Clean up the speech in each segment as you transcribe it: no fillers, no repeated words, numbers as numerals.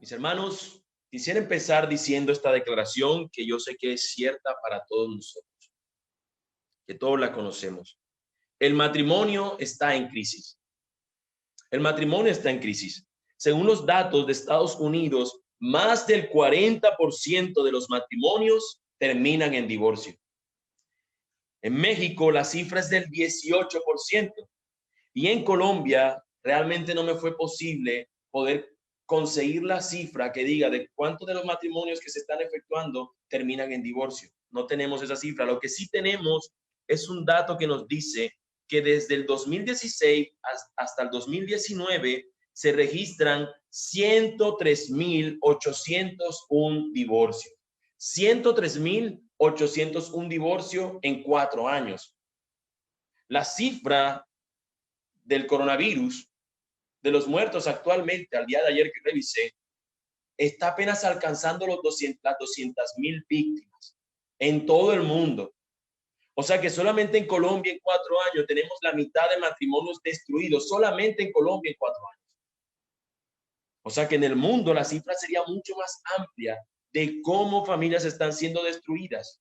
Mis hermanos, quisiera empezar diciendo esta declaración que yo sé que es cierta para todos nosotros, que todos la conocemos. El matrimonio está en crisis. El matrimonio está en crisis. Según los datos de Estados Unidos, más del 40% de los matrimonios terminan en divorcio. En México la cifra es del 18%. Y en Colombia realmente no me fue posible poder conseguir la cifra que diga de cuántos de los matrimonios que se están efectuando terminan en divorcio. No tenemos esa cifra. Lo que sí tenemos es un dato que nos dice que desde el 2016 hasta el 2019 se registran 103.801 divorcios. 103.801 divorcios en 4 años. La cifra del coronavirus, de los muertos actualmente, al día de ayer que revisé, está apenas alcanzando las 200.000 víctimas en todo el mundo. O sea que solamente en Colombia en 4 años tenemos la mitad de matrimonios destruidos, solamente en Colombia en 4 años. O sea que en el mundo la cifra sería mucho más amplia de cómo familias están siendo destruidas,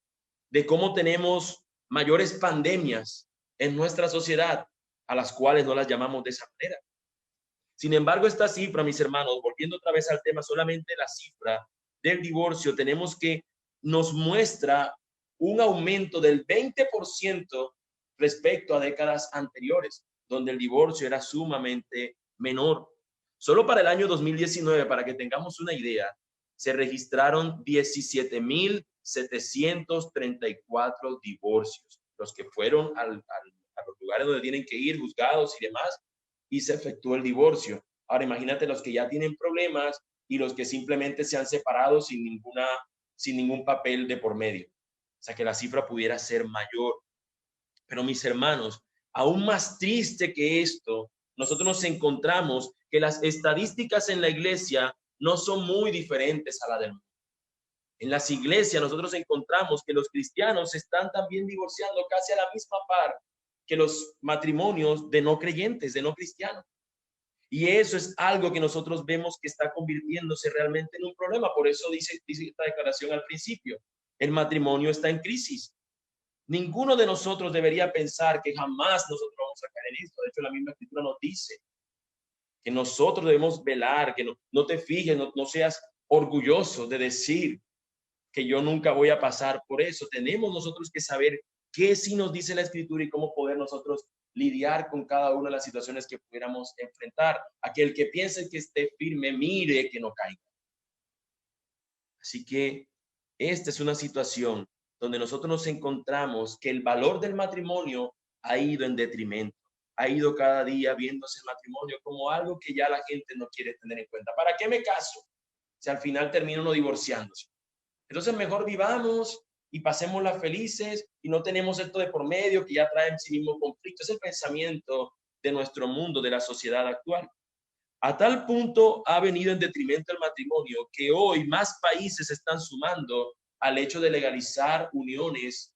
de cómo tenemos mayores pandemias en nuestra sociedad, a las cuales no las llamamos de esa manera. Sin embargo, esta cifra, mis hermanos, volviendo otra vez al tema, solamente la cifra del divorcio, tenemos que nos muestra un aumento del 20% respecto a décadas anteriores, donde el divorcio era sumamente menor. Solo para el año 2019, para que tengamos una idea, se registraron 17.734 divorcios, los que fueron a los lugares donde tienen que ir, juzgados y demás, y se efectuó el divorcio. Ahora imagínate los que ya tienen problemas y los que simplemente se han separado sin ningún papel de por medio. O sea que la cifra pudiera ser mayor. Pero mis hermanos, aún más triste que esto, nosotros nos encontramos que las estadísticas en la iglesia no son muy diferentes a la del mundo. En las iglesias nosotros encontramos que los cristianos están también divorciando casi a la misma par que los matrimonios de no creyentes, de no cristianos. Y eso es algo que nosotros vemos que está convirtiéndose realmente en un problema. Por eso dice esta declaración al principio, el matrimonio está en crisis. Ninguno de nosotros debería pensar que jamás nosotros vamos a caer en esto. De hecho, la misma escritura nos dice que nosotros debemos velar, que no te fijes, no seas orgulloso de decir que yo nunca voy a pasar por eso. Tenemos nosotros que saber qué sí nos dice la escritura y cómo poder nosotros lidiar con cada una de las situaciones que pudiéramos enfrentar. Aquel que piense que esté firme, mire que no caiga. Así que esta es una situación donde nosotros nos encontramos que el valor del matrimonio ha ido en detrimento, ha ido cada día viéndose el matrimonio como algo que ya la gente no quiere tener en cuenta. ¿Para qué me caso? Si al final termino uno divorciándose. Entonces mejor vivamos y pasémosla felices y no tenemos esto de por medio que ya trae en sí mismo conflicto. Es el pensamiento de nuestro mundo, de la sociedad actual. A tal punto ha venido en detrimento el matrimonio que hoy más países están sumando al hecho de legalizar uniones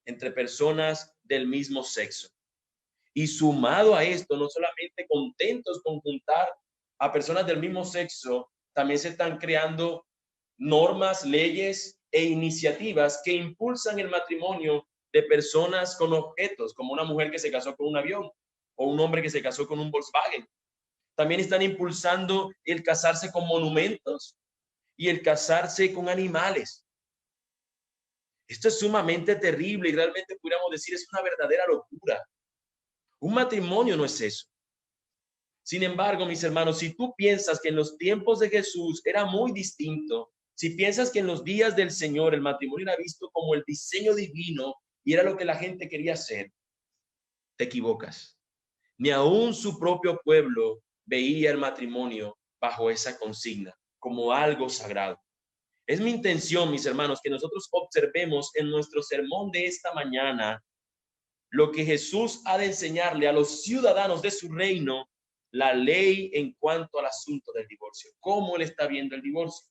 entre personas del mismo sexo. Y sumado a esto, no solamente contentos con juntar a personas del mismo sexo, también se están creando normas, leyes e iniciativas que impulsan el matrimonio de personas con objetos, como una mujer que se casó con un avión o un hombre que se casó con un Volkswagen. También están impulsando el casarse con monumentos y el casarse con animales. Esto es sumamente terrible y realmente pudiéramos decir es una verdadera locura. Un matrimonio no es eso. Sin embargo, mis hermanos, si tú piensas que en los tiempos de Jesús era muy distinto, si piensas que en los días del Señor el matrimonio era visto como el diseño divino y era lo que la gente quería hacer, te equivocas. Ni aún su propio pueblo veía el matrimonio bajo esa consigna, como algo sagrado. Es mi intención, mis hermanos, que nosotros observemos en nuestro sermón de esta mañana lo que Jesús ha de enseñarle a los ciudadanos de su reino, la ley en cuanto al asunto del divorcio. ¿Cómo él está viendo el divorcio?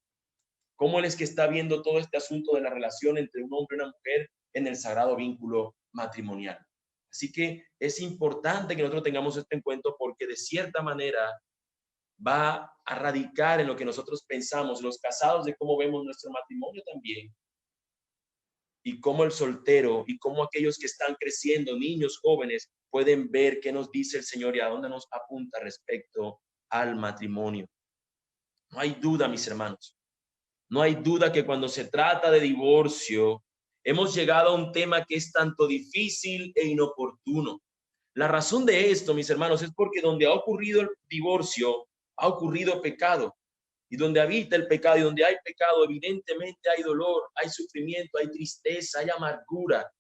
¿Cómo él es que está viendo todo este asunto de la relación entre un hombre y una mujer en el sagrado vínculo matrimonial? Así que es importante que nosotros tengamos esto en cuenta porque de cierta manera va a radicar en lo que nosotros pensamos, los casados, de cómo vemos nuestro matrimonio también, y cómo el soltero y cómo aquellos que están creciendo, niños, jóvenes, pueden ver qué nos dice el Señor y a dónde nos apunta respecto al matrimonio. No hay duda, mis hermanos, no hay duda que cuando se trata de divorcio, hemos llegado a un tema que es tanto difícil e inoportuno. La razón de esto, mis hermanos, es porque donde ha ocurrido el divorcio, ha ocurrido pecado. Y donde habita el pecado y donde hay pecado, evidentemente hay dolor, hay sufrimiento, hay tristeza, hay amargura.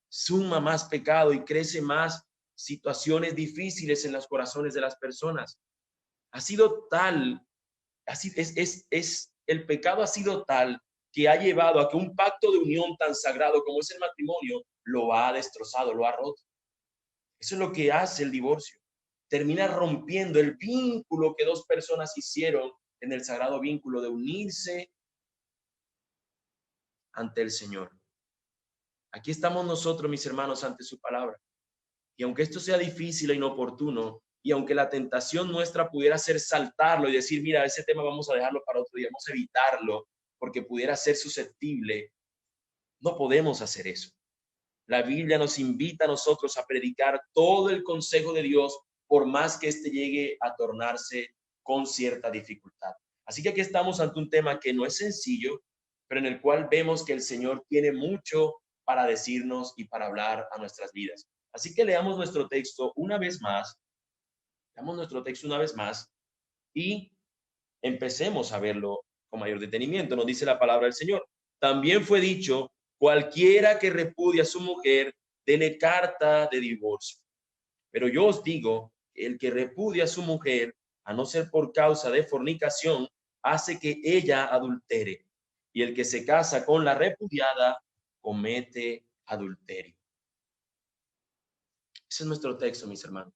Suma más pecado y crece más situaciones difíciles en los corazones de las personas. Ha sido tal, así el pecado ha sido tal que ha llevado a que un pacto de unión tan sagrado como es el matrimonio lo ha destrozado, lo ha roto. Eso es lo que hace el divorcio. Termina rompiendo el vínculo que dos personas hicieron en el sagrado vínculo de unirse ante el Señor. Aquí estamos nosotros, mis hermanos, ante su palabra. Y aunque esto sea difícil e inoportuno, y aunque la tentación nuestra pudiera ser saltarlo y decir, mira, ese tema vamos a dejarlo para otro día, vamos a evitarlo, porque pudiera ser susceptible, no podemos hacer eso. La Biblia nos invita a nosotros a predicar todo el consejo de Dios, por más que éste llegue a tornarse con cierta dificultad. Así que aquí estamos ante un tema que no es sencillo, pero en el cual vemos que el Señor tiene mucho para decirnos y para hablar a nuestras vidas. Así que leamos nuestro texto una vez más, y empecemos a verlo con mayor detenimiento. Nos dice la palabra del Señor. También fue dicho, cualquiera que repudie a su mujer, dele carta de divorcio. Pero yo os digo, el que repudia a su mujer, a no ser por causa de fornicación, hace que ella adultere. Y el que se casa con la repudiada, comete adulterio. Ese es nuestro texto, mis hermanos.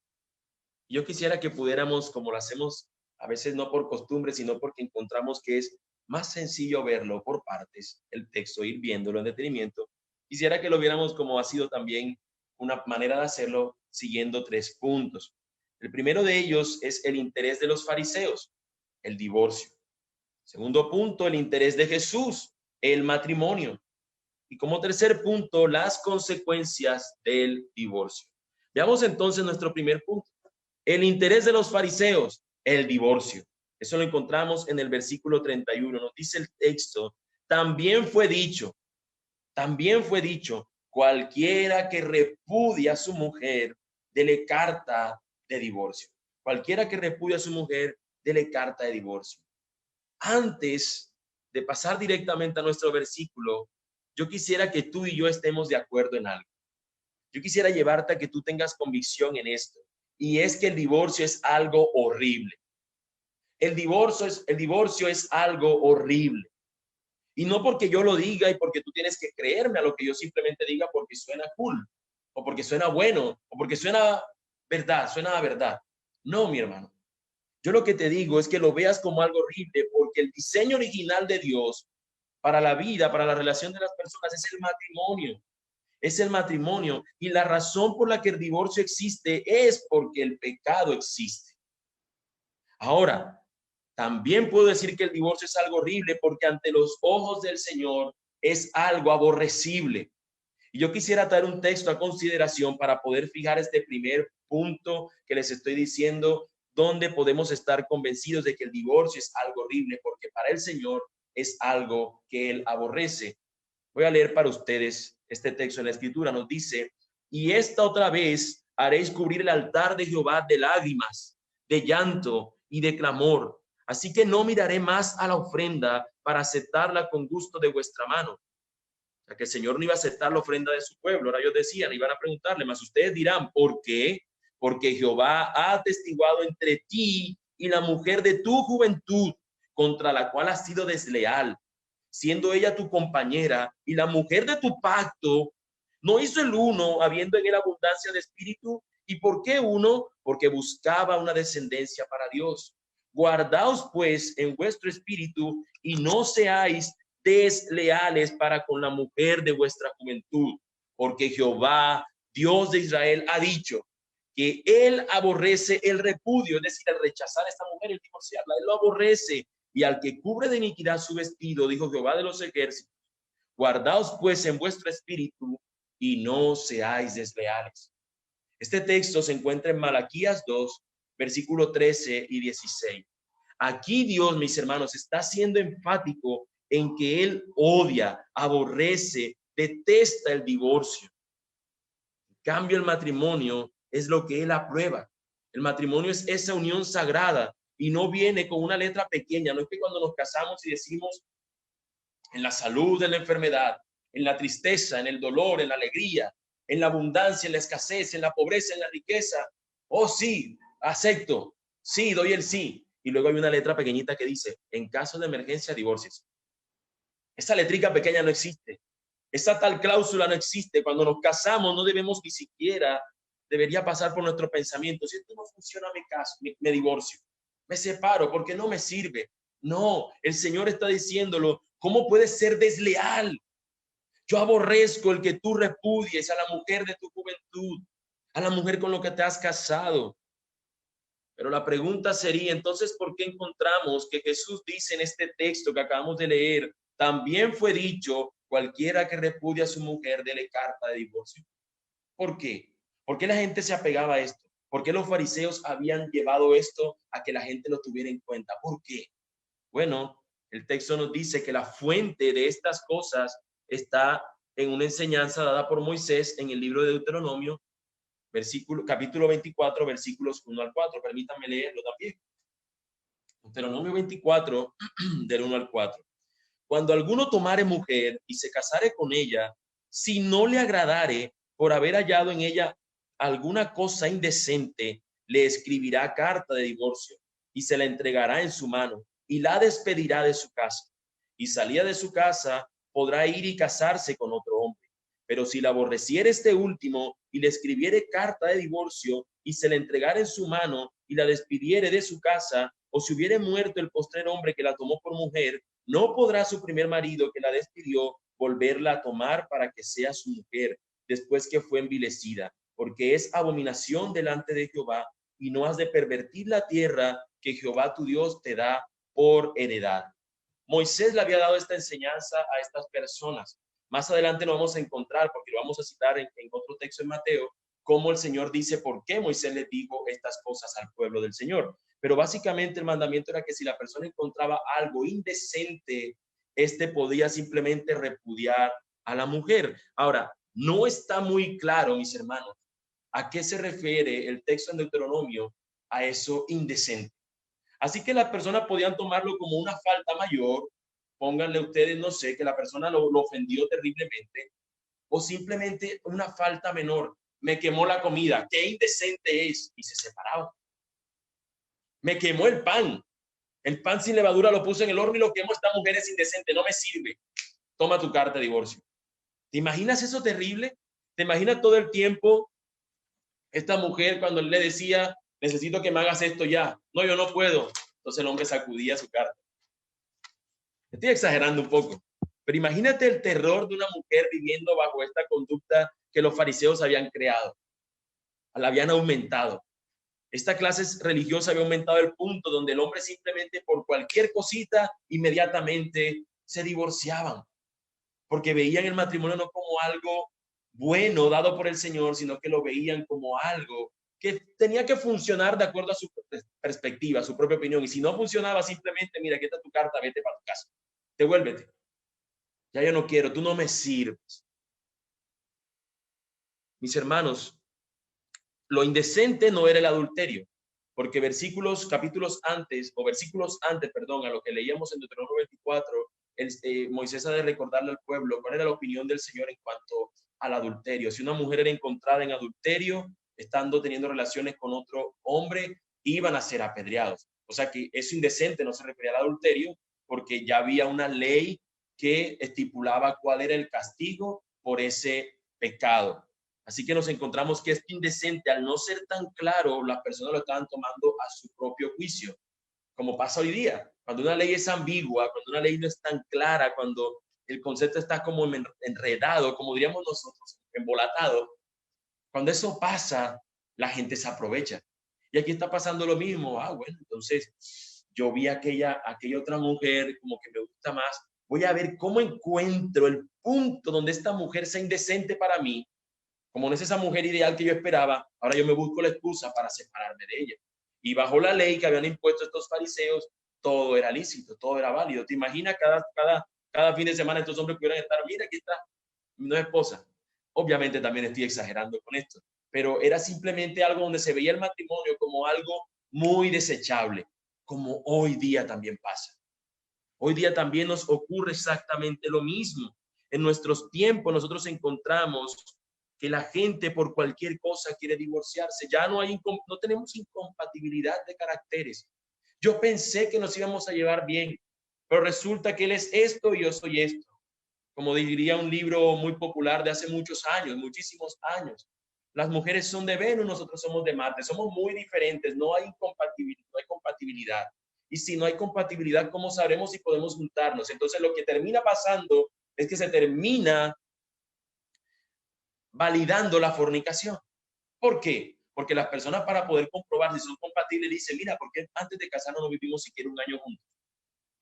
Yo quisiera que pudiéramos, como lo hacemos a veces no por costumbre, sino porque encontramos que es más sencillo verlo por partes, el texto, ir viéndolo en detenimiento. Quisiera que lo viéramos como ha sido también una manera de hacerlo, siguiendo 3 puntos. El primero de ellos es el interés de los fariseos, el divorcio. Segundo punto, el interés de Jesús, el matrimonio. Y como tercer punto, las consecuencias del divorcio. Veamos entonces nuestro primer punto. El interés de los fariseos, el divorcio. Eso lo encontramos en el versículo 31. Nos dice el texto, también fue dicho, cualquiera que repudia a su mujer, dele carta de divorcio. Cualquiera que repudia a su mujer, dele carta de divorcio. Antes de pasar directamente a nuestro versículo, yo quisiera que tú y yo estemos de acuerdo en algo. Yo quisiera llevarte a que tú tengas convicción en esto. Y es que el divorcio es algo horrible. El divorcio es algo horrible. Y no porque yo lo diga y porque tú tienes que creerme a lo que yo simplemente diga porque suena cool, o porque suena bueno, o porque suena a verdad. No, mi hermano. Yo lo que te digo es que lo veas como algo horrible porque el diseño original de Dios para la vida, para la relación de las personas es el matrimonio. Es el matrimonio. Y la razón por la que el divorcio existe es porque el pecado existe. Ahora, también puedo decir que el divorcio es algo horrible porque ante los ojos del Señor es algo aborrecible. Y yo quisiera traer un texto a consideración para poder fijar este primer punto que les estoy diciendo, donde podemos estar convencidos de que el divorcio es algo horrible porque para el Señor es algo que Él aborrece. Voy a leer para ustedes este texto en la Escritura. Nos dice, y esta otra vez haréis cubrir el altar de Jehová de lágrimas, de llanto y de clamor. Así que no miraré más a la ofrenda para aceptarla con gusto de vuestra mano. O sea, que el Señor no iba a aceptar la ofrenda de su pueblo. Ahora ellos decían, iban a preguntarle, mas ustedes dirán, ¿por qué? Porque Jehová ha atestiguado entre ti y la mujer de tu juventud, contra la cual has sido desleal, siendo ella tu compañera y la mujer de tu pacto. ¿No hizo el uno, habiendo en él abundancia de espíritu? ¿Y por qué uno? Porque buscaba una descendencia para Dios. Guardaos pues en vuestro espíritu y no seáis desleales para con la mujer de vuestra juventud, porque Jehová, Dios de Israel, ha dicho que él aborrece el repudio, es decir, el rechazar a esta mujer, el divorciarla, él lo aborrece. Y al que cubre de iniquidad su vestido, dijo Jehová de los ejércitos, guardaos pues en vuestro espíritu y no seáis desleales. Este texto se encuentra en Malaquías 2, versículo 13 y 16. Aquí Dios, mis hermanos, está siendo enfático en que él odia, aborrece, detesta el divorcio. En cambio, el matrimonio es lo que él aprueba. El matrimonio es esa unión sagrada y no viene con una letra pequeña. No es que cuando nos casamos y decimos en la salud, en la enfermedad, en la tristeza, en el dolor, en la alegría, en la abundancia, en la escasez, en la pobreza, en la riqueza. Oh, sí, acepto. Sí, doy el sí. Y luego hay una letra pequeñita que dice, en caso de emergencia, divorcies. Esa letrica pequeña no existe. Esa tal cláusula no existe. Cuando nos casamos no debemos ni siquiera, debería pasar por nuestro pensamiento. Si esto no funciona, me caso, me divorcio, me separo porque no me sirve. No, el Señor está diciéndolo. ¿Cómo puedes ser desleal? Yo aborrezco el que tú repudies a la mujer de tu juventud, a la mujer con la que te has casado. Pero la pregunta sería, entonces, ¿por qué encontramos que Jesús dice en este texto que acabamos de leer, también fue dicho, cualquiera que repudia a su mujer, dele carta de divorcio? ¿Por qué? ¿Por qué la gente se apegaba a esto? ¿Por qué los fariseos habían llevado esto a que la gente lo tuviera en cuenta? ¿Por qué? Bueno, el texto nos dice que la fuente de estas cosas está en una enseñanza dada por Moisés en el libro de Deuteronomio, capítulo 24, versículos 1 al 4. Permítanme leerlo también. Deuteronomio 24, del 1 al 4. Cuando alguno tomare mujer y se casare con ella, si no le agradare por haber hallado en ella alguna cosa indecente, le escribirá carta de divorcio y se la entregará en su mano y la despedirá de su casa. Y salida de su casa, podrá ir y casarse con otro hombre. Pero si la aborreciere este último y le escribiere carta de divorcio y se la entregara en su mano y la despidiere de su casa, o si hubiere muerto el postrer hombre que la tomó por mujer, no podrá su primer marido que la despidió volverla a tomar para que sea su mujer después que fue envilecida, porque es abominación delante de Jehová, y no has de pervertir la tierra que Jehová tu Dios te da por heredad. Moisés le había dado esta enseñanza a estas personas. Más adelante lo vamos a encontrar, porque lo vamos a citar en otro texto en Mateo, cómo el Señor dice por qué Moisés le dijo estas cosas al pueblo del Señor. Pero básicamente el mandamiento era que si la persona encontraba algo indecente, podía simplemente repudiar a la mujer. Ahora, no está muy claro, mis hermanos, a qué se refiere el texto en Deuteronomio a eso indecente. Así que las personas podían tomarlo como una falta mayor. Pónganle ustedes, no sé, que la persona lo ofendió terriblemente, o simplemente una falta menor. Me quemó la comida, qué indecente es, y se separaban. Me quemó el pan sin levadura lo puse en el horno y lo quemó. Esta mujer es indecente, no me sirve. Toma tu carta de divorcio. ¿Te imaginas eso terrible? ¿Te imaginas todo el tiempo esta mujer cuando le decía, necesito que me hagas esto ya? No, yo no puedo. Entonces el hombre sacudía su carta. Estoy exagerando un poco, pero imagínate el terror de una mujer viviendo bajo esta conducta que los fariseos habían creado, la habían aumentado. Esta clase religiosa había aumentado el punto donde el hombre simplemente por cualquier cosita inmediatamente se divorciaban, porque veían el matrimonio no como algo bueno dado por el Señor, sino que lo veían como algo que tenía que funcionar de acuerdo a su perspectiva, a su propia opinión. Y si no funcionaba, simplemente, mira, aquí está tu carta, vete para tu casa, devuélvete. Ya yo no quiero, tú no me sirves. Mis hermanos, lo indecente no era el adulterio, porque versículos antes, perdón, a lo que leíamos en Deuteronomio 24, Moisés ha de recordarle al pueblo cuál era la opinión del Señor en cuanto al adulterio. Si una mujer era encontrada en adulterio, teniendo relaciones con otro hombre, iban a ser apedreados. O sea que eso indecente no se refería al adulterio, porque ya había una ley que estipulaba cuál era el castigo por ese pecado. Así que nos encontramos que es indecente, al no ser tan claro, las personas lo estaban tomando a su propio juicio, como pasa hoy día. Cuando una ley es ambigua, cuando una ley no es tan clara, cuando el concepto está como enredado, como diríamos nosotros, embolatado, cuando eso pasa, la gente se aprovecha. Y aquí está pasando lo mismo. Ah, bueno, entonces yo vi aquella otra mujer como que me gusta más. Voy a ver cómo encuentro el punto donde esta mujer sea indecente para mí. Como no es esa mujer ideal que yo esperaba, ahora yo me busco la excusa para separarme de ella. Y bajo la ley que habían impuesto estos fariseos, todo era lícito, todo era válido. ¿Te imaginas cada fin de semana estos hombres pudieran estar, mira, aquí está mi nueva esposa? Obviamente también estoy exagerando con esto, pero era simplemente algo donde se veía el matrimonio como algo muy desechable, como hoy día también pasa. Hoy día también nos ocurre exactamente lo mismo. En nuestros tiempos nosotros encontramos que la gente por cualquier cosa quiere divorciarse. Ya no tenemos incompatibilidad de caracteres. Yo pensé que nos íbamos a llevar bien, pero resulta que él es esto y yo soy esto. Como diría un libro muy popular de hace muchos años, muchísimos años. Las mujeres son de Venus, nosotros somos de Marte. Somos muy diferentes, no hay compatibilidad. Y si no hay compatibilidad, ¿cómo sabremos si podemos juntarnos? Entonces lo que termina pasando es que se termina validando la fornicación. ¿Por qué? Porque las personas, para poder comprobar si son compatibles, dicen, mira, ¿por qué antes de casarnos no vivimos siquiera un año juntos?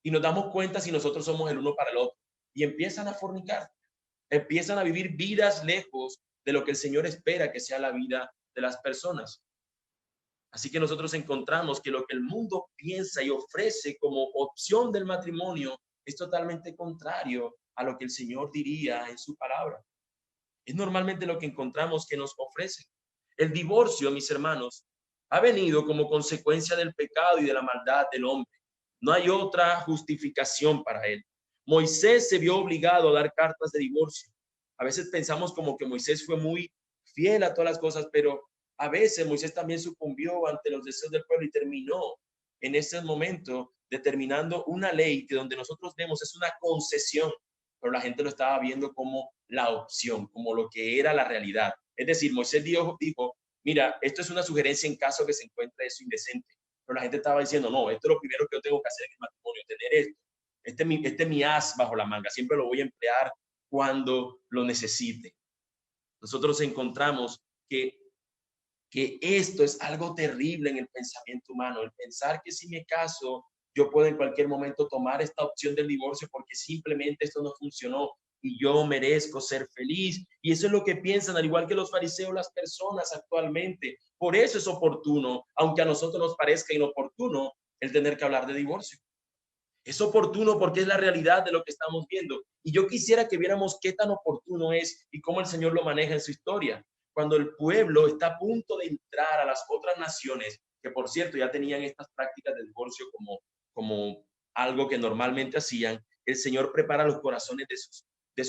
Y nos damos cuenta si nosotros somos el uno para el otro. Y empiezan a fornicar, empiezan a vivir vidas lejos de lo que el Señor espera que sea la vida de las personas. Así que nosotros encontramos que lo que el mundo piensa y ofrece como opción del matrimonio es totalmente contrario a lo que el Señor diría en su palabra. Es normalmente lo que encontramos que nos ofrece. El divorcio, mis hermanos, ha venido como consecuencia del pecado y de la maldad del hombre. No hay otra justificación para él. Moisés se vio obligado a dar cartas de divorcio. A veces pensamos como que Moisés fue muy fiel a todas las cosas, pero a veces Moisés también sucumbió ante los deseos del pueblo y terminó en ese momento determinando una ley que donde nosotros vemos es una concesión, pero la gente lo estaba viendo como la opción, como lo que era la realidad. Es decir, Moisés dijo, mira, esto es una sugerencia en caso que se encuentre eso indecente, pero la gente estaba diciendo, no, esto es lo primero que yo tengo que hacer en el matrimonio, tener esto. Este es mi as bajo la manga, siempre lo voy a emplear cuando lo necesite. Nosotros encontramos que esto es algo terrible en el pensamiento humano, el pensar que si me caso, yo puedo en cualquier momento tomar esta opción del divorcio porque simplemente esto no funcionó y yo merezco ser feliz. Y eso es lo que piensan, al igual que los fariseos, las personas actualmente. Por eso es oportuno, aunque a nosotros nos parezca inoportuno, el tener que hablar de divorcio. Es oportuno porque es la realidad de lo que estamos viendo. Y yo quisiera que viéramos qué tan oportuno es y cómo el Señor lo maneja en su historia. Cuando el pueblo está a punto de entrar a las otras naciones, que por cierto ya tenían estas prácticas de divorcio como algo que normalmente hacían, el Señor prepara los corazones de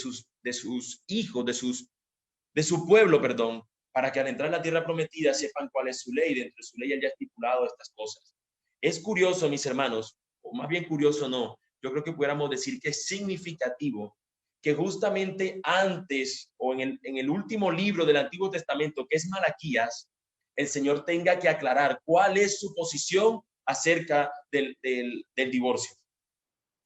sus hijos, de su pueblo, perdón, para que al entrar en la tierra prometida sepan cuál es su ley. Dentro de su ley él ya ha estipulado estas cosas. Es curioso, mis hermanos, o más bien curioso no, yo creo que pudiéramos decir que es significativo que justamente antes o en el último libro del Antiguo Testamento, que es Malaquías, el Señor tenga que aclarar cuál es su posición acerca del divorcio.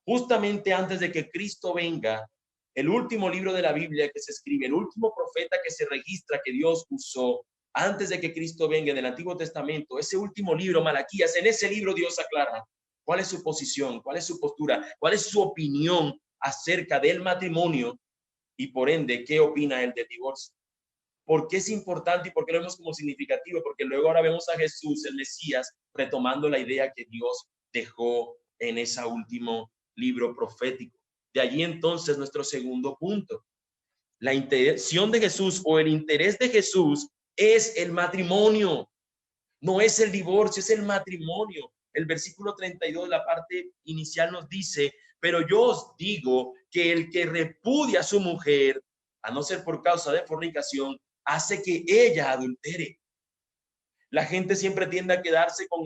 Justamente antes de que Cristo venga, el último libro de la Biblia que se escribe, el último profeta que se registra que Dios usó antes de que Cristo venga en el Antiguo Testamento, ese último libro, Malaquías, en ese libro Dios aclara cuál es su posición, cuál es su postura, cuál es su opinión acerca del matrimonio y por ende, ¿qué opina él del divorcio? ¿Por qué es importante y por qué lo vemos como significativo? Porque luego ahora vemos a Jesús, el Mesías, retomando la idea que Dios dejó en ese último libro profético. De allí entonces nuestro segundo punto. La intención de Jesús o el interés de Jesús es el matrimonio. No es el divorcio, es el matrimonio. El versículo 32, la parte inicial nos dice, pero yo os digo que el que repudia a su mujer, a no ser por causa de fornicación, hace que ella adultere. La gente siempre tiende a quedarse con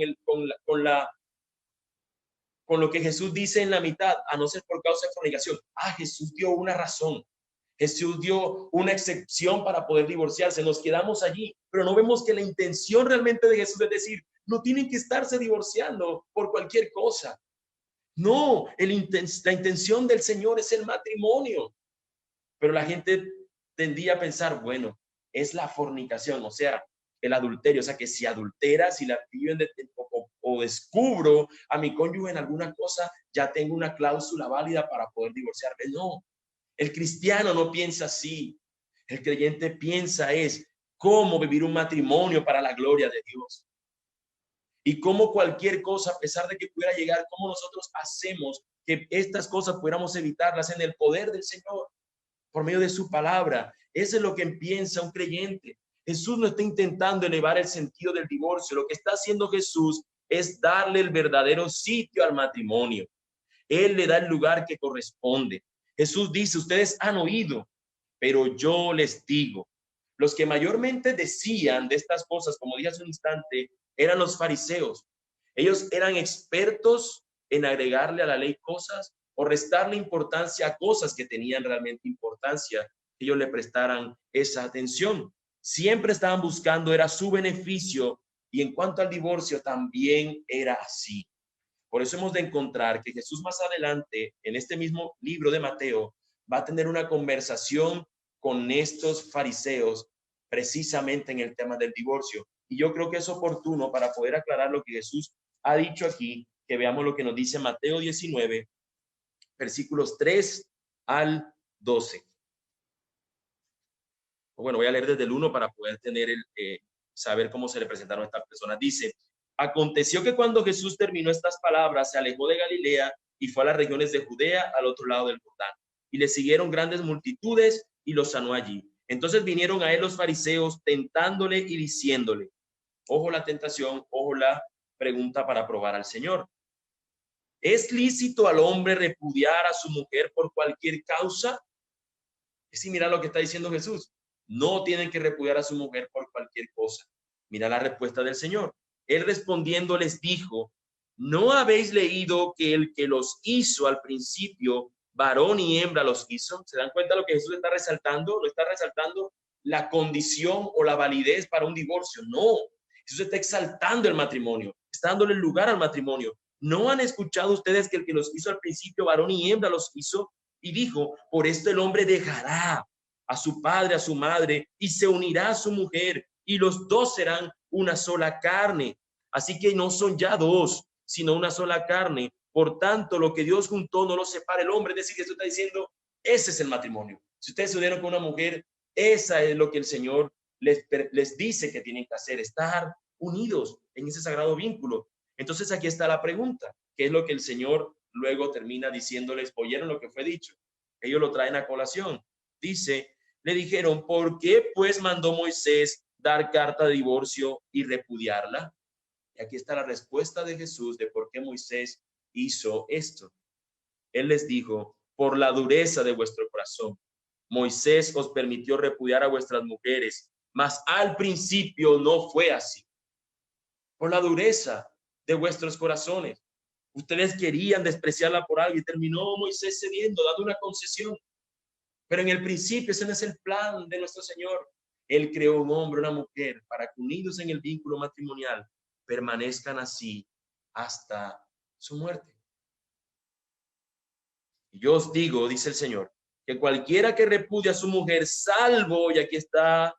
lo que Jesús dice en la mitad, a no ser por causa de fornicación. Ah, Jesús dio una razón. Jesús dio una excepción para poder divorciarse. Nos quedamos allí, pero no vemos que la intención realmente de Jesús es decir, no tienen que estarse divorciando por cualquier cosa. No, la intención del Señor es el matrimonio. Pero la gente tendía a pensar, bueno, es la fornicación, o sea, el adulterio. O sea, que si adultera, si la pillo o descubro a mi cónyuge en alguna cosa, ya tengo una cláusula válida para poder divorciarme. No, el cristiano no piensa así. El creyente piensa es cómo vivir un matrimonio para la gloria de Dios. Y cómo cualquier cosa, a pesar de que pudiera llegar, cómo nosotros hacemos que estas cosas pudiéramos evitarlas en el poder del Señor, por medio de su palabra. Eso es lo que piensa un creyente. Jesús no está intentando elevar el sentido del divorcio. Lo que está haciendo Jesús es darle el verdadero sitio al matrimonio. Él le da el lugar que corresponde. Jesús dice, ustedes han oído, pero yo les digo. Los que mayormente decían de estas cosas, como dije hace un instante, eran los fariseos. Ellos eran expertos en agregarle a la ley cosas o restarle importancia a cosas que tenían realmente importancia, que ellos le prestaran esa atención. Siempre estaban buscando, era su beneficio, y en cuanto al divorcio también era así. Por eso hemos de encontrar que Jesús más adelante, en este mismo libro de Mateo, va a tener una conversación con estos fariseos precisamente en el tema del divorcio. Y yo creo que es oportuno para poder aclarar lo que Jesús ha dicho aquí, que veamos lo que nos dice Mateo 19, versículos 3 al 12. Bueno, voy a leer desde el 1 para poder tener saber cómo se le presentaron a estas personas. Dice, aconteció que cuando Jesús terminó estas palabras, se alejó de Galilea y fue a las regiones de Judea, al otro lado del Jordán. Y le siguieron grandes multitudes y los sanó allí. Entonces vinieron a él los fariseos tentándole y diciéndole, ojo la tentación, ojo la pregunta para probar al Señor. ¿Es lícito al hombre repudiar a su mujer por cualquier causa? Es similar a lo que está diciendo Jesús. No tienen que repudiar a su mujer por cualquier cosa. Mira la respuesta del Señor. Él respondiendo les dijo, ¿no habéis leído que el que los hizo al principio, varón y hembra los hizo? ¿Se dan cuenta lo que Jesús está resaltando? No está resaltando la condición o la validez para un divorcio. No, Jesús está exaltando el matrimonio, está dándole lugar al matrimonio. ¿No han escuchado ustedes que el que los hizo al principio, varón y hembra los hizo? Y dijo, por esto el hombre dejará a su padre, a su madre, y se unirá a su mujer, y los dos serán una sola carne. Así que no son ya dos, sino una sola carne. Por tanto, lo que Dios juntó no lo separa el hombre. Es decir, que esto está diciendo, ese es el matrimonio. Si ustedes se unieron con una mujer, esa es lo que el Señor les dice que tienen que hacer, estar unidos en ese sagrado vínculo. Entonces aquí está la pregunta, ¿qué es lo que el Señor luego termina diciéndoles? ¿Oyeron lo que fue dicho? Ellos lo traen a colación. Dice, le dijeron, ¿por qué pues mandó Moisés dar carta de divorcio y repudiarla? Y aquí está la respuesta de Jesús de por qué Moisés hizo esto. Él les dijo, por la dureza de vuestro corazón. Moisés os permitió repudiar a vuestras mujeres, mas al principio no fue así. Por la dureza de vuestros corazones. Ustedes querían despreciarla por algo y terminó Moisés cediendo, dando una concesión. Pero en el principio ese no es el plan de nuestro Señor. Él creó un hombre, una mujer, para que unidos en el vínculo matrimonial permanezcan así hasta su muerte. Y yo os digo, dice el Señor, que cualquiera que repudie a su mujer, salvo, y aquí está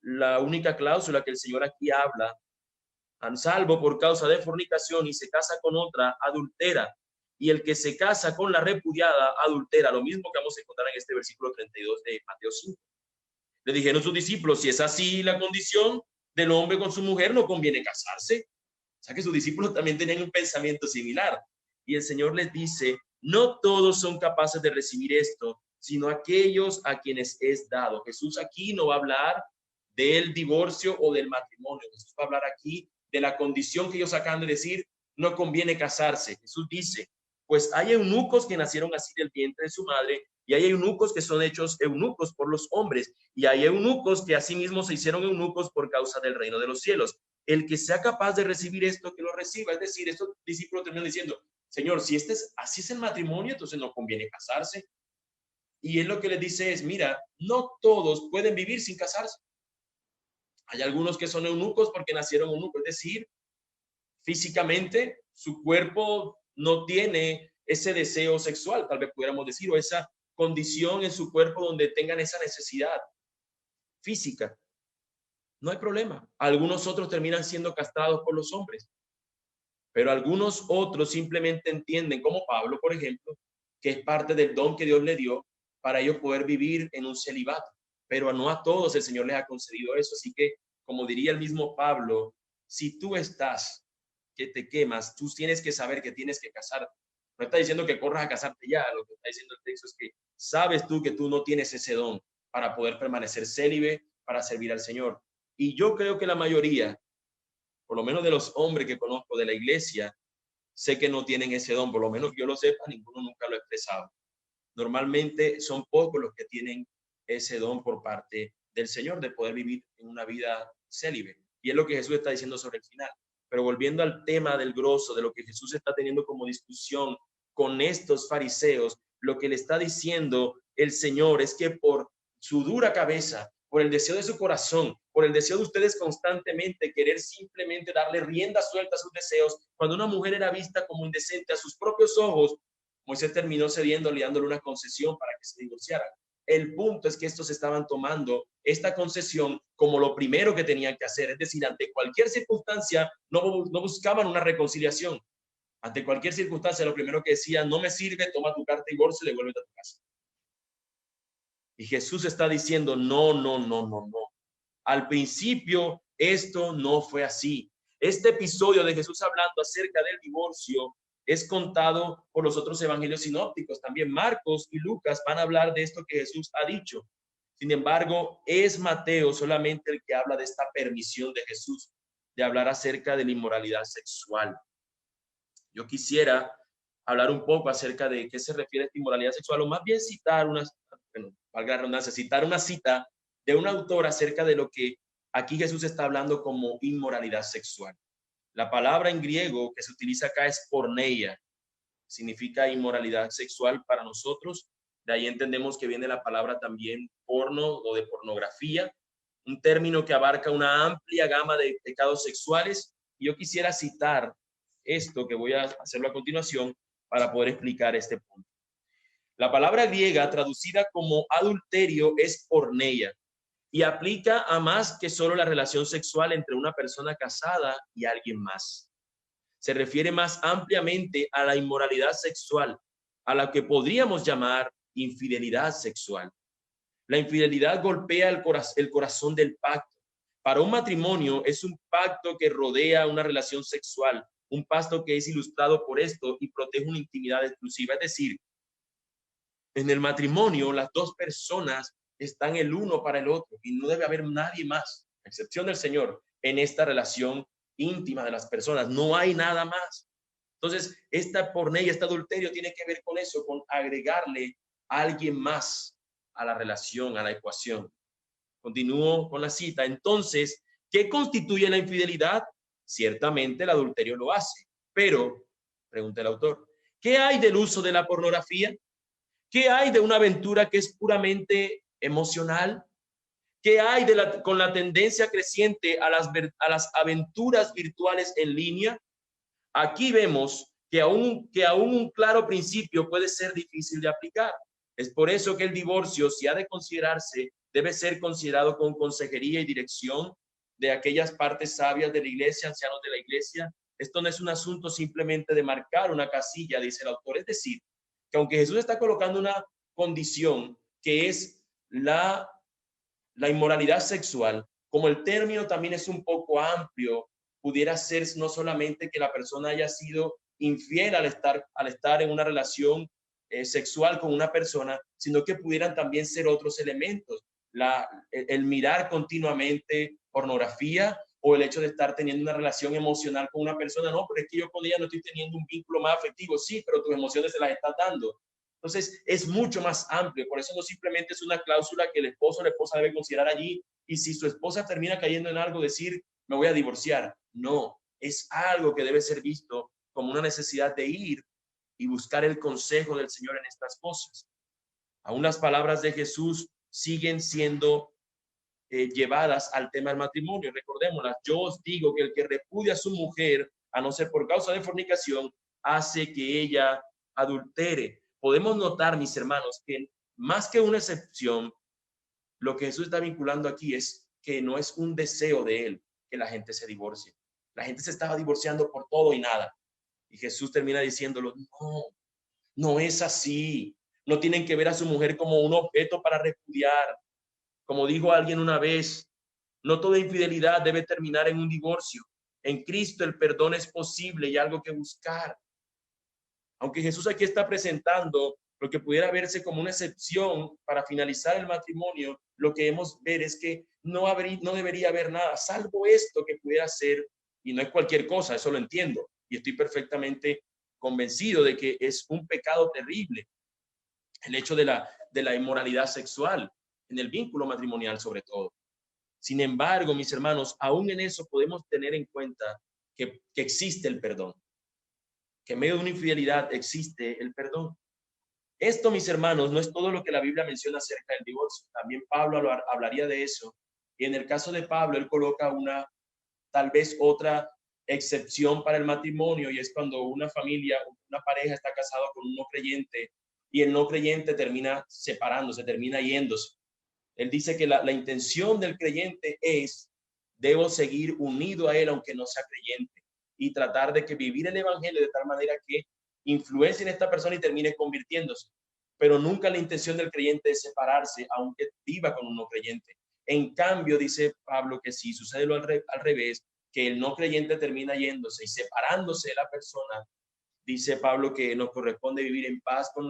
la única cláusula que el Señor aquí habla, salvo por causa de fornicación y se casa con otra, adultera. Y el que se casa con la repudiada, adultera. Lo mismo que vamos a encontrar en este versículo 32 de Mateo 5. Le dijeron sus discípulos, si es así la condición del hombre con su mujer, no conviene casarse. O sea que sus discípulos también tenían un pensamiento similar. Y el Señor les dice, no todos son capaces de recibir esto, sino aquellos a quienes es dado. Jesús aquí no va a hablar del divorcio o del matrimonio. Jesús va a hablar aquí de la condición que ellos acaban de decir, no conviene casarse. Jesús dice, pues hay eunucos que nacieron así del vientre de su madre, y hay eunucos que son hechos eunucos por los hombres, y hay eunucos que asimismo se hicieron eunucos por causa del reino de los cielos. El que sea capaz de recibir esto, que lo reciba. Es decir, estos discípulos terminan diciendo, Señor, si así es el matrimonio, entonces no conviene casarse. Y él lo que les dice es, mira, no todos pueden vivir sin casarse. Hay algunos que son eunucos porque nacieron eunucos, es decir, físicamente su cuerpo no tiene ese deseo sexual, tal vez pudiéramos decir, o esa condición en su cuerpo donde tengan esa necesidad física. no hay problema. Algunos otros terminan siendo castrados por los hombres, pero algunos otros simplemente entienden, como Pablo, por ejemplo, que es parte del don que Dios le dio para ellos poder vivir en un celibato. Pero no a todos el Señor les ha concedido eso. Así que, como diría el mismo Pablo, si tú estás que te quemas, tú tienes que saber que tienes que casarte. No está diciendo que corras a casarte ya, lo que está diciendo el texto es que sabes tú que tú no tienes ese don para poder permanecer célibe, para servir al Señor. Y yo creo que la mayoría, por lo menos de los hombres que conozco de la iglesia, sé que no tienen ese don, por lo menos que yo lo sepa, ninguno nunca lo ha expresado. Normalmente son pocos los que tienen ese don por parte del Señor de poder vivir en una vida célibe. Y es lo que Jesús está diciendo sobre el final. Pero volviendo al tema del grosso, de lo que Jesús está teniendo como discusión con estos fariseos, lo que le está diciendo el Señor es que por su dura cabeza, por el deseo de su corazón, por el deseo de ustedes constantemente querer simplemente darle rienda suelta a sus deseos, cuando una mujer era vista como indecente a sus propios ojos, Moisés terminó cediendo, dándole una concesión para que se divorciaran. El punto es que estos estaban tomando esta concesión como lo primero que tenían que hacer, es decir, ante cualquier circunstancia no buscaban una reconciliación. Ante cualquier circunstancia, lo primero que decían, no me sirve, toma tu carta de divorcio y devuélvete a tu casa. Y Jesús está diciendo, no, no, no, no, no. Al principio esto no fue así. Este episodio de Jesús hablando acerca del divorcio es contado por los otros evangelios sinópticos. También Marcos y Lucas van a hablar de esto que Jesús ha dicho. Sin embargo, es Mateo solamente el que habla de esta permisión de Jesús de hablar acerca de la inmoralidad sexual. Yo quisiera hablar un poco acerca de qué se refiere a esta inmoralidad sexual, o más bien citar valga la redundancia, citar una cita de un autor acerca de lo que aquí Jesús está hablando como inmoralidad sexual. La palabra en griego que se utiliza acá es porneia, significa inmoralidad sexual para nosotros. De ahí entendemos que viene la palabra también porno o de pornografía, un término que abarca una amplia gama de pecados sexuales. Y yo quisiera citar esto que voy a hacerlo a continuación para poder explicar este punto. La palabra griega traducida como adulterio es porneia y aplica a más que solo la relación sexual entre una persona casada y alguien más. Se refiere más ampliamente a la inmoralidad sexual, a la que podríamos llamar infidelidad sexual. La infidelidad golpea el corazón del pacto. Para un matrimonio es un pacto que rodea una relación sexual, un pacto que es ilustrado por esto y protege una intimidad exclusiva. Es decir, en el matrimonio las dos personas están el uno para el otro y no debe haber nadie más, a excepción del Señor, en esta relación íntima de las personas. No hay nada más. Entonces, esta porneia, este adulterio tiene que ver con eso, con agregarle a alguien más a la relación, a la ecuación. Continúo con la cita. Entonces, ¿qué constituye la infidelidad? Ciertamente el adulterio lo hace, pero, pregunta el autor, ¿qué hay del uso de la pornografía? ¿Qué hay de una aventura que es puramente emocional? ¿Qué hay con la tendencia creciente a las aventuras virtuales en línea? Aquí vemos que aún un claro principio puede ser difícil de aplicar. Es por eso que el divorcio, si ha de considerarse, debe ser considerado con consejería y dirección de aquellas partes sabias de la iglesia, ancianos de la iglesia. Esto no es un asunto simplemente de marcar una casilla, dice el autor. Es decir, que aunque Jesús está colocando una condición que es la inmoralidad sexual, como el término también es un poco amplio, pudiera ser no solamente que la persona haya sido infiel al estar en una relación sexual con una persona, sino que pudieran también ser otros elementos, el mirar continuamente pornografía o el hecho de estar teniendo una relación emocional con una persona. No, pero es que yo con ella no estoy teniendo un vínculo más afectivo. Sí, pero tus emociones se las estás dando. Entonces es mucho más amplio, por eso no simplemente es una cláusula que el esposo o la esposa debe considerar allí, y si su esposa termina cayendo en algo, decir, me voy a divorciar. No, es algo que debe ser visto como una necesidad de ir y buscar el consejo del Señor en estas cosas. Aún las palabras de Jesús siguen siendo llevadas al tema del matrimonio. Recordémoslas, yo os digo que el que repudia a su mujer, a no ser por causa de fornicación, hace que ella adultere. Podemos notar, mis hermanos, que más que una excepción, lo que Jesús está vinculando aquí es que no es un deseo de él que la gente se divorcie. La gente se estaba divorciando por todo y nada. Y Jesús termina diciéndolo, no, no es así. No tienen que ver a su mujer como un objeto para repudiar. Como dijo alguien una vez, no toda infidelidad debe terminar en un divorcio. En Cristo el perdón es posible y algo que buscar. Aunque Jesús aquí está presentando lo que pudiera verse como una excepción para finalizar el matrimonio, lo que hemos ver es que no debería haber nada, salvo esto que pudiera ser, y no es cualquier cosa, eso lo entiendo, y estoy perfectamente convencido de que es un pecado terrible, el hecho de la inmoralidad sexual, en el vínculo matrimonial sobre todo. Sin embargo, mis hermanos, aún en eso podemos tener en cuenta que existe el perdón, que en medio de una infidelidad existe el perdón. Esto, mis hermanos, no es todo lo que la Biblia menciona acerca del divorcio. También Pablo hablaría de eso. Y en el caso de Pablo, él coloca tal vez otra excepción para el matrimonio, y es cuando una familia, una pareja está casada con un no creyente y el no creyente termina separándose, termina yéndose. Él dice que la intención del creyente es, debo seguir unido a él aunque no sea creyente, y tratar de que vivir el evangelio de tal manera que influencia en esta persona y termine convirtiéndose. Pero nunca la intención del creyente es separarse aunque viva con un no creyente. En cambio, dice Pablo que si sucede lo al revés, que el no creyente termina yéndose y separándose de la persona, dice Pablo que nos corresponde vivir en paz con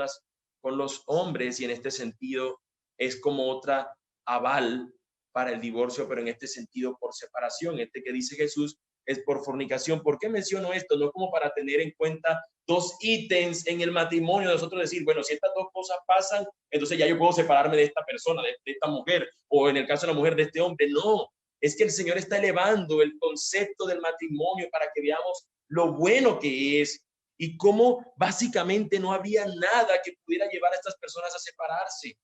los hombres, y en este sentido es como otra aval para el divorcio, pero en este sentido por separación. Este que dice Jesús es por fornicación. ¿Por qué menciono esto? No como para tener en cuenta dos ítems en el matrimonio, nosotros decir, bueno, si estas dos cosas pasan, entonces ya yo puedo separarme de esta persona, de esta mujer, o en el caso de la mujer, de este hombre. No, es que el Señor está elevando el concepto del matrimonio para que veamos lo bueno que es y cómo básicamente no había nada que pudiera llevar a estas personas a separarse.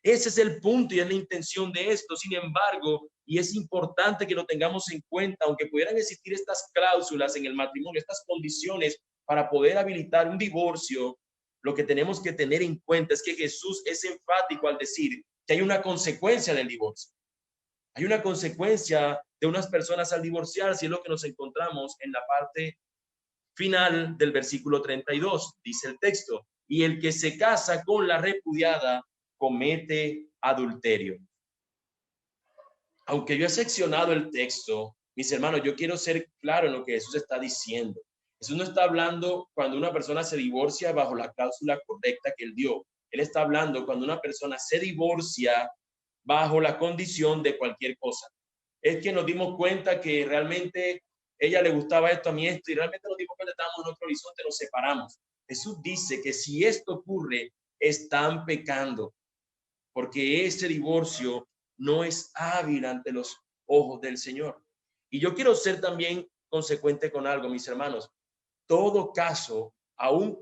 Ese es el punto y es la intención de esto. Sin embargo, y es importante que lo tengamos en cuenta, aunque pudieran existir estas cláusulas en el matrimonio, estas condiciones para poder habilitar un divorcio, lo que tenemos que tener en cuenta es que Jesús es enfático al decir que hay una consecuencia del divorcio. Hay una consecuencia de unas personas al divorciarse, y es lo que nos encontramos en la parte final del versículo 32. Dice el texto, y el que se casa con la repudiada comete adulterio. Aunque yo he seccionado el texto, mis hermanos, yo quiero ser claro en lo que Jesús está diciendo. Jesús no está hablando cuando una persona se divorcia bajo la cláusula correcta que él dio. Él está hablando cuando una persona se divorcia bajo la condición de cualquier cosa. Es que nos dimos cuenta que realmente ella le gustaba esto, a mí esto, y realmente nos dimos cuenta que estábamos en otro horizonte, nos separamos. Jesús dice que si esto ocurre, están pecando, porque ese divorcio no es hábil ante los ojos del Señor. Y yo quiero ser también consecuente con algo, mis hermanos. Todo caso, aún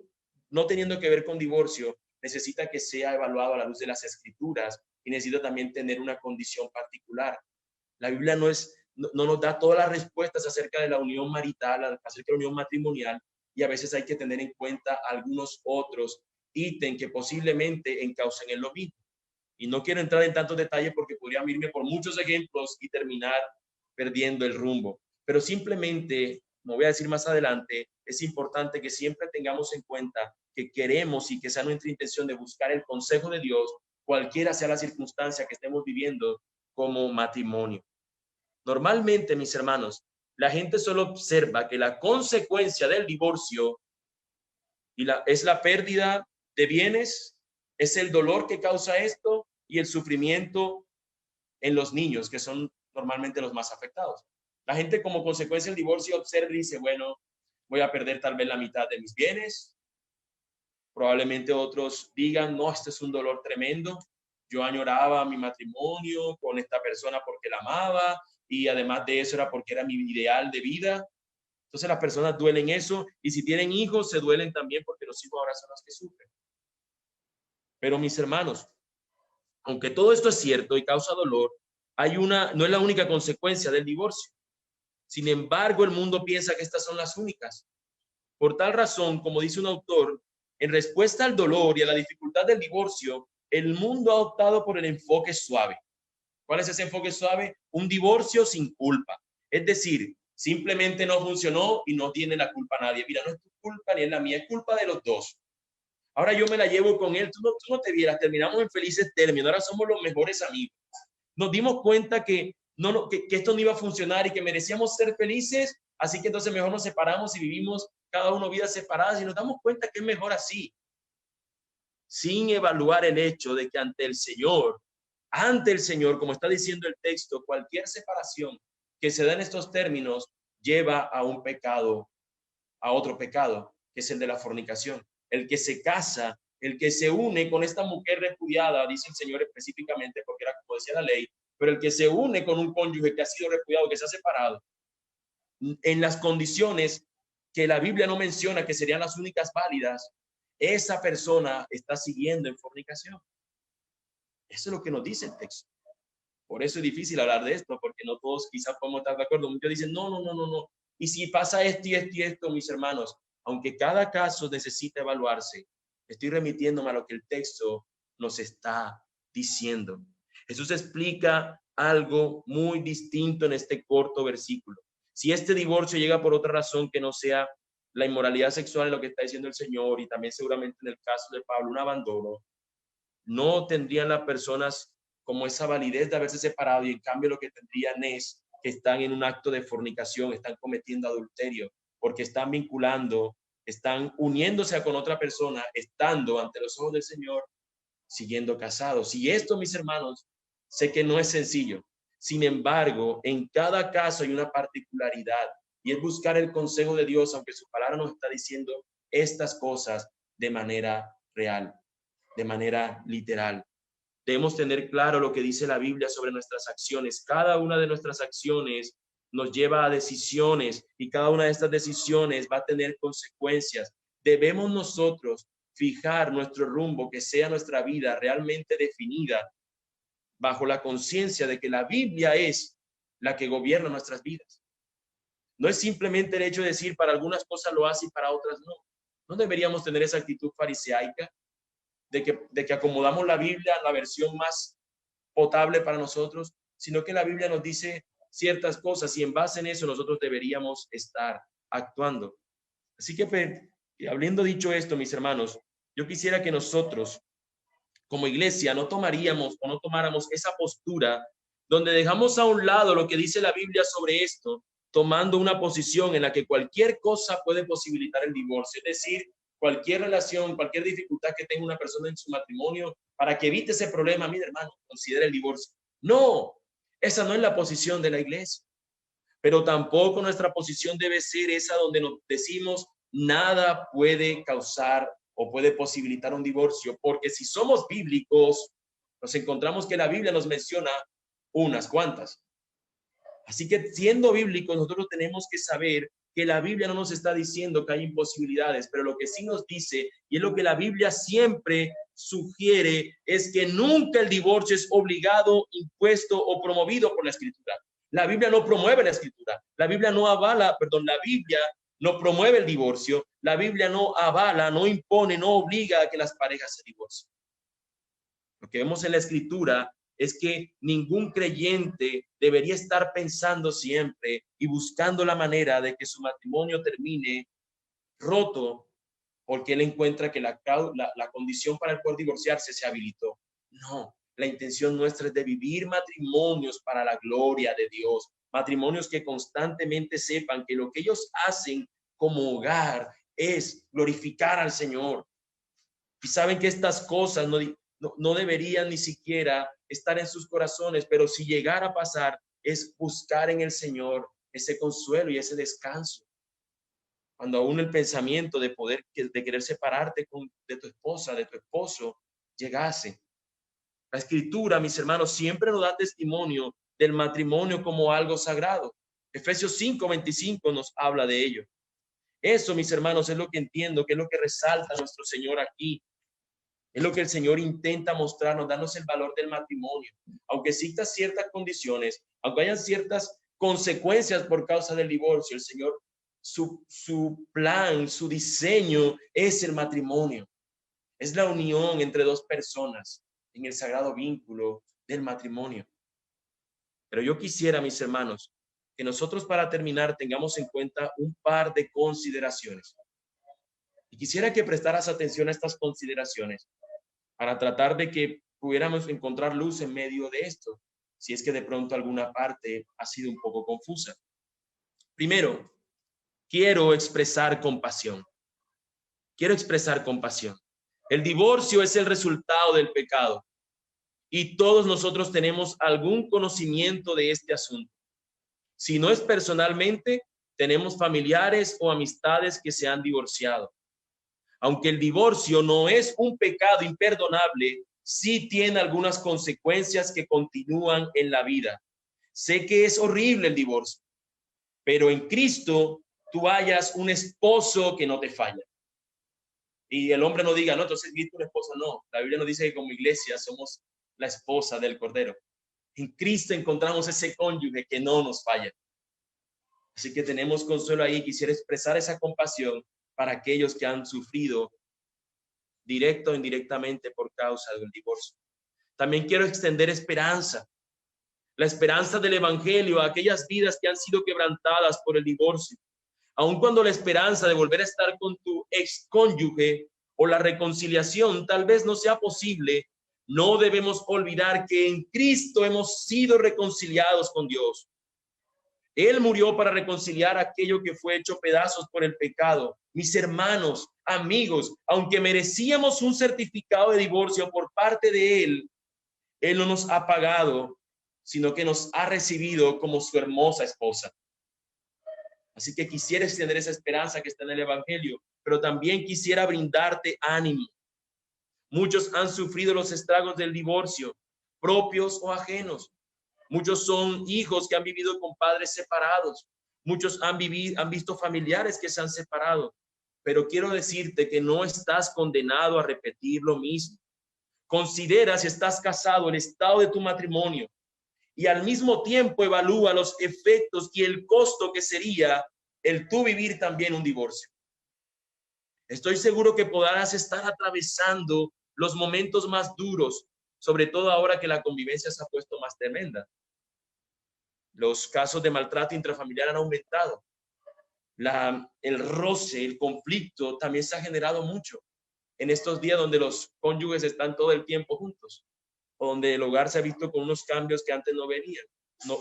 no teniendo que ver con divorcio, necesita que sea evaluado a la luz de las Escrituras, y necesita también tener una condición particular. La Biblia no nos da todas las respuestas acerca de la unión marital, acerca de la unión matrimonial, y a veces hay que tener en cuenta algunos otros ítems que posiblemente encaucen en lo mismo. Y no quiero entrar en tantos detalles porque podría irme por muchos ejemplos y terminar perdiendo el rumbo. Pero simplemente, como voy a decir más adelante, es importante que siempre tengamos en cuenta que queremos y que sea nuestra intención de buscar el consejo de Dios, cualquiera sea la circunstancia que estemos viviendo como matrimonio. Normalmente, mis hermanos, la gente solo observa que la consecuencia del divorcio es la pérdida de bienes, es el dolor que causa esto y el sufrimiento en los niños, que son normalmente los más afectados. La gente, como consecuencia del divorcio, observa y dice, bueno, voy a perder tal vez la mitad de mis bienes. Probablemente otros digan, no, este es un dolor tremendo. Yo añoraba mi matrimonio con esta persona porque la amaba, y además de eso era porque era mi ideal de vida. Entonces las personas duelen eso, y si tienen hijos se duelen también porque los hijos ahora son los que sufren. Pero mis hermanos, aunque todo esto es cierto y causa dolor, no es la única consecuencia del divorcio. Sin embargo, el mundo piensa que estas son las únicas. Por tal razón, como dice un autor, en respuesta al dolor y a la dificultad del divorcio, el mundo ha optado por el enfoque suave. ¿Cuál es ese enfoque suave? Un divorcio sin culpa. Es decir, simplemente no funcionó y no tiene la culpa nadie. Mira, no es tu culpa ni es la mía, es culpa de los dos. Ahora yo me la llevo con él, tú no te vieras, terminamos en felices términos, ahora somos los mejores amigos. Nos dimos cuenta que esto no iba a funcionar y que merecíamos ser felices, así que entonces mejor nos separamos y vivimos cada uno vidas separadas y nos damos cuenta que es mejor así, sin evaluar el hecho de que ante el Señor, como está diciendo el texto, cualquier separación que se da en estos términos lleva a un pecado, a otro pecado, que es el de la fornicación. El que se casa, el que se une con esta mujer repudiada, dice el Señor específicamente, porque era como decía la ley, pero el que se une con un cónyuge que ha sido repudiado, que se ha separado, en las condiciones que la Biblia no menciona, que serían las únicas válidas, esa persona está siguiendo en fornicación. Eso es lo que nos dice el texto. Por eso es difícil hablar de esto, porque no todos quizás podemos estar de acuerdo. Muchos dicen, no. Y si pasa esto y esto y esto, mis hermanos, aunque cada caso necesita evaluarse, estoy remitiéndome a lo que el texto nos está diciendo. Jesús explica algo muy distinto en este corto versículo. Si este divorcio llega por otra razón que no sea la inmoralidad sexual, en lo que está diciendo el Señor, y también seguramente en el caso de Pablo, un abandono, no tendrían las personas como esa validez de haberse separado, y en cambio lo que tendrían es que están en un acto de fornicación, están cometiendo adulterio, porque están vinculando, están uniéndose con otra persona, estando ante los ojos del Señor, siguiendo casados. Y esto, mis hermanos, sé que no es sencillo. Sin embargo, en cada caso hay una particularidad, y es buscar el consejo de Dios, aunque su palabra nos está diciendo estas cosas de manera real, de manera literal. Debemos tener claro lo que dice la Biblia sobre nuestras acciones. Cada una de nuestras acciones nos lleva a decisiones, y cada una de estas decisiones va a tener consecuencias. Debemos nosotros fijar nuestro rumbo, que sea nuestra vida realmente definida bajo la conciencia de que la Biblia es la que gobierna nuestras vidas. No es simplemente el hecho de decir para algunas cosas lo hace y para otras no. No deberíamos tener esa actitud fariseica de que acomodamos la Biblia a la versión más potable para nosotros, sino que la Biblia nos dice ciertas cosas y en base en eso nosotros deberíamos estar actuando. Así que, habiendo dicho esto, mis hermanos, yo quisiera que nosotros como iglesia no tomáramos esa postura donde dejamos a un lado lo que dice la Biblia sobre esto, tomando una posición en la que cualquier cosa puede posibilitar el divorcio, es decir, cualquier relación, cualquier dificultad que tenga una persona en su matrimonio, para que evite ese problema, mi hermano, considere el divorcio. No, esa no es la posición de la iglesia, pero tampoco nuestra posición debe ser esa donde nos decimos nada puede causar o puede posibilitar un divorcio, porque si somos bíblicos, nos encontramos que la Biblia nos menciona unas cuantas. Así que siendo bíblicos, nosotros tenemos que saber que la Biblia no nos está diciendo que hay imposibilidades, pero lo que sí nos dice, y es lo que la Biblia siempre sugiere, es que nunca el divorcio es obligado, impuesto o promovido por la Escritura. La Biblia no promueve la Escritura. La Biblia no avala, la Biblia no promueve el divorcio. La Biblia no avala, no impone, no obliga a que las parejas se divorcien. Lo que vemos en la Escritura es que ningún creyente debería estar pensando siempre y buscando la manera de que su matrimonio termine roto porque él encuentra que la condición para el poder divorciarse se habilitó. No, la intención nuestra es de vivir matrimonios para la gloria de Dios, matrimonios que constantemente sepan que lo que ellos hacen como hogar es glorificar al Señor. Y saben que estas cosas no deberían ni siquiera estar en sus corazones, pero si llegara a pasar, es buscar en el Señor ese consuelo y ese descanso. Cuando aún el pensamiento de querer separarte de tu esposa, de tu esposo, llegase. La Escritura, mis hermanos, siempre nos da testimonio del matrimonio como algo sagrado. Efesios 5:25 nos habla de ello. Eso, mis hermanos, es lo que entiendo, que es lo que resalta nuestro Señor aquí. Es lo que el Señor intenta mostrarnos, darnos el valor del matrimonio. Aunque existan ciertas condiciones, aunque hayan ciertas consecuencias por causa del divorcio, el Señor, su plan, su diseño es el matrimonio. Es la unión entre dos personas en el sagrado vínculo del matrimonio. Pero yo quisiera, mis hermanos, que nosotros para terminar tengamos en cuenta un par de consideraciones. Y quisiera que prestaras atención a estas consideraciones para tratar de que pudiéramos encontrar luz en medio de esto, si es que de pronto alguna parte ha sido un poco confusa. Primero, quiero expresar compasión. Quiero expresar compasión. El divorcio es el resultado del pecado y todos nosotros tenemos algún conocimiento de este asunto. Si no es personalmente, tenemos familiares o amistades que se han divorciado. Aunque el divorcio no es un pecado imperdonable, sí tiene algunas consecuencias que continúan en la vida. Sé que es horrible el divorcio, pero en Cristo tú hayas un esposo que no te falla. Y el hombre no diga, no, entonces viste una esposa. No, la Biblia nos dice que como iglesia somos la esposa del Cordero. En Cristo encontramos ese cónyuge que no nos falla. Así que tenemos consuelo ahí. Quisiera expresar esa compasión para aquellos que han sufrido directo o indirectamente por causa del divorcio. También quiero extender esperanza, la esperanza del evangelio a aquellas vidas que han sido quebrantadas por el divorcio. Aun cuando la esperanza de volver a estar con tu excónyuge o la reconciliación tal vez no sea posible, no debemos olvidar que en Cristo hemos sido reconciliados con Dios. Él murió para reconciliar aquello que fue hecho pedazos por el pecado. Mis hermanos, amigos, aunque merecíamos un certificado de divorcio por parte de Él, Él no nos ha pagado, sino que nos ha recibido como su hermosa esposa. Así que quisiera extender esa esperanza que está en el evangelio, pero también quisiera brindarte ánimo. Muchos han sufrido los estragos del divorcio, propios o ajenos. Muchos son hijos que han vivido con padres separados. Muchos han visto familiares que se han separado. Pero quiero decirte que no estás condenado a repetir lo mismo. Considera, si estás casado, el estado de tu matrimonio y al mismo tiempo evalúa los efectos y el costo que sería el tú vivir también un divorcio. Estoy seguro que podrás estar atravesando los momentos más duros, sobre todo ahora que la convivencia se ha puesto más tremenda. Los casos de maltrato intrafamiliar han aumentado. El roce, el conflicto también se ha generado mucho en estos días donde los cónyuges están todo el tiempo juntos, o donde el hogar se ha visto con unos cambios que antes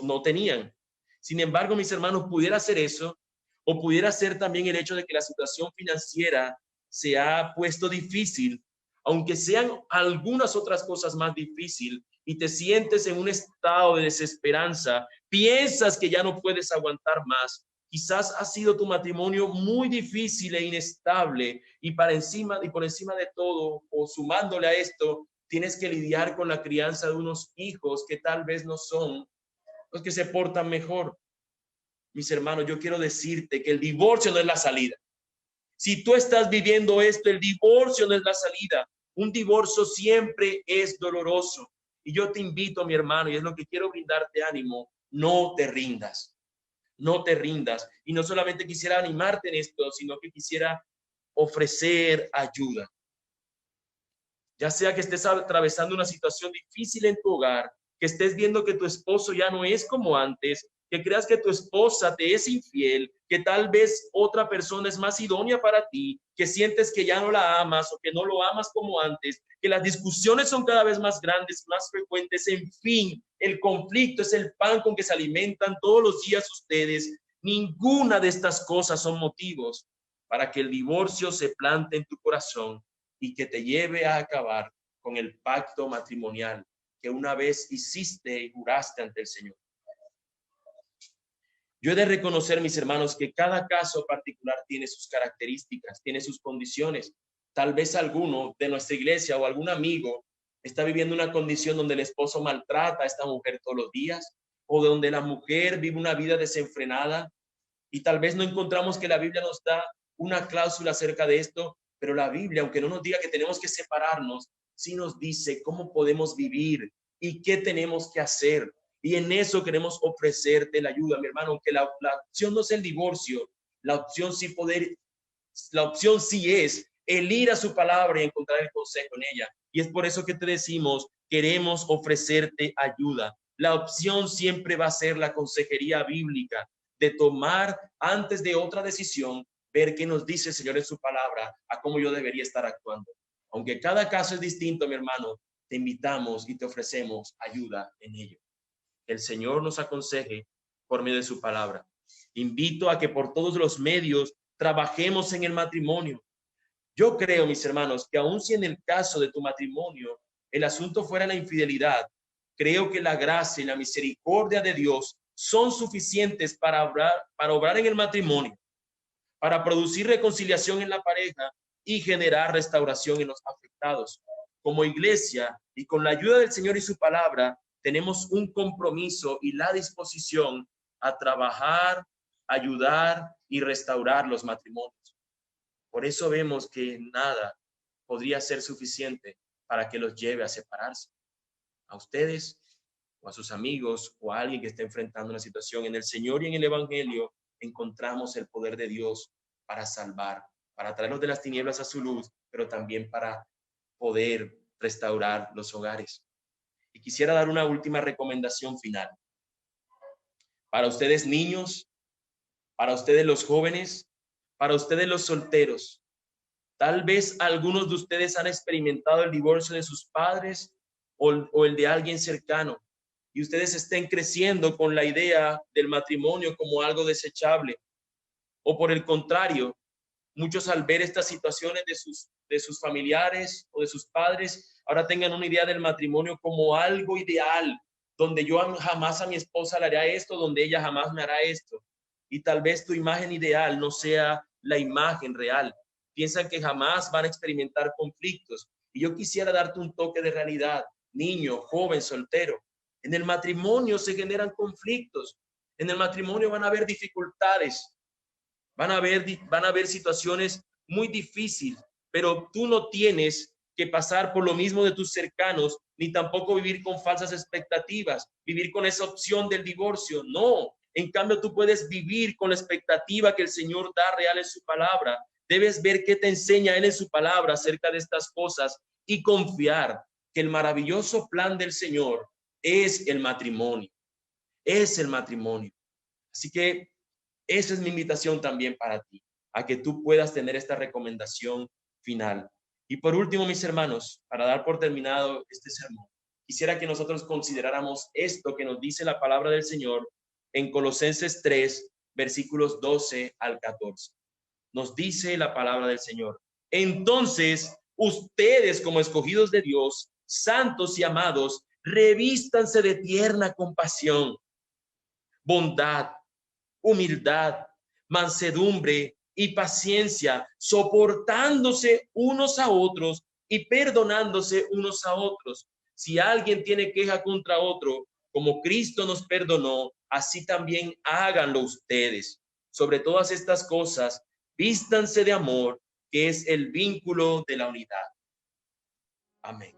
no tenían. Sin embargo, mis hermanos, pudiera ser eso, o pudiera ser también el hecho de que la situación financiera se ha puesto difícil, aunque sean algunas otras cosas más difíciles, y te sientes en un estado de desesperanza, piensas que ya no puedes aguantar más. Quizás ha sido tu matrimonio muy difícil e inestable, y por encima de todo, o sumándole a esto, tienes que lidiar con la crianza de unos hijos que tal vez no son los que se portan mejor. Mis hermanos, yo quiero decirte que el divorcio no es la salida. Si tú estás viviendo esto, el divorcio no es la salida. Un divorcio siempre es doloroso. Y yo te invito, mi hermano, y es lo que quiero brindarte ánimo, no te rindas. No te rindas. Y no solamente quisiera animarte en esto, sino que quisiera ofrecer ayuda. Ya sea que estés atravesando una situación difícil en tu hogar, que estés viendo que tu esposo ya no es como antes, que creas que tu esposa te es infiel, que tal vez otra persona es más idónea para ti, que sientes que ya no la amas o que no lo amas como antes, que las discusiones son cada vez más grandes, más frecuentes, en fin, el conflicto es el pan con que se alimentan todos los días ustedes. Ninguna de estas cosas son motivos para que el divorcio se plante en tu corazón y que te lleve a acabar con el pacto matrimonial que una vez hiciste y juraste ante el Señor. Yo he de reconocer, mis hermanos, que cada caso particular tiene sus características, tiene sus condiciones. Tal vez alguno de nuestra iglesia o algún amigo está viviendo una condición donde el esposo maltrata a esta mujer todos los días, o donde la mujer vive una vida desenfrenada, y tal vez no encontramos que la Biblia nos da una cláusula acerca de esto, pero la Biblia, aunque no nos diga que tenemos que separarnos, sí nos dice cómo podemos vivir y qué tenemos que hacer. Y en eso queremos ofrecerte la ayuda, mi hermano, aunque la opción no es el divorcio, la opción sí es el ir a su palabra y encontrar el consejo en ella. Y es por eso que te decimos, queremos ofrecerte ayuda. la opción siempre va a ser la consejería bíblica, de tomar antes de otra decisión, ver qué nos dice el Señor en su palabra, a cómo yo debería estar actuando. Aunque cada caso es distinto, mi hermano, te invitamos y te ofrecemos ayuda en ello. El Señor nos aconseje por medio de su palabra. Invito a que por todos los medios trabajemos en el matrimonio. Yo creo, mis hermanos, que aun si en el caso de tu matrimonio el asunto fuera la infidelidad, creo que la gracia y la misericordia de Dios son suficientes para obrar en el matrimonio, para producir reconciliación en la pareja y generar restauración en los afectados. Como iglesia y con la ayuda del Señor y su palabra, tenemos un compromiso y la disposición a trabajar, ayudar y restaurar los matrimonios. Por eso vemos que nada podría ser suficiente para que los lleve a separarse. A ustedes o a sus amigos o a alguien que esté enfrentando una situación, en el Señor y en el Evangelio encontramos el poder de Dios para salvar, para traernos de las tinieblas a su luz, pero también para poder restaurar los hogares. Y quisiera dar una última recomendación final. Para ustedes niños, para ustedes los jóvenes, para ustedes los solteros. Tal vez algunos de ustedes han experimentado el divorcio de sus padres o el de alguien cercano, y ustedes estén creciendo con la idea del matrimonio como algo desechable. O por el contrario, muchos al ver estas situaciones de sus familiares o de sus padres, ahora tengan una idea del matrimonio como algo ideal, donde yo jamás a mi esposa le haré esto, donde ella jamás me hará esto. Y tal vez tu imagen ideal no sea la imagen real. Piensan que jamás van a experimentar conflictos. Y yo quisiera darte un toque de realidad, niño, joven, soltero. En el matrimonio se generan conflictos. En el matrimonio van a haber dificultades. Van a haber situaciones muy difíciles, pero tú no tienes que pasar por lo mismo de tus cercanos, ni tampoco vivir con falsas expectativas, vivir con esa opción del divorcio. No, en cambio tú puedes vivir con la expectativa que el Señor da real en su palabra. Debes ver qué te enseña Él en su palabra acerca de estas cosas y confiar que el maravilloso plan del Señor es el matrimonio. Es el matrimonio. Así que esa es mi invitación también para ti, a que tú puedas tener esta recomendación final. Y por último, mis hermanos, para dar por terminado este sermón, quisiera que nosotros consideráramos esto que nos dice la palabra del Señor en Colosenses 3, versículos 12 al 14. Nos dice la palabra del Señor: entonces, ustedes como escogidos de Dios, santos y amados, revístanse de tierna compasión, bondad, humildad, mansedumbre y paciencia, soportándose unos a otros y perdonándose unos a otros. Si alguien tiene queja contra otro, como Cristo nos perdonó, así también háganlo ustedes. Sobre todas estas cosas, vístanse de amor, que es el vínculo de la unidad. Amén.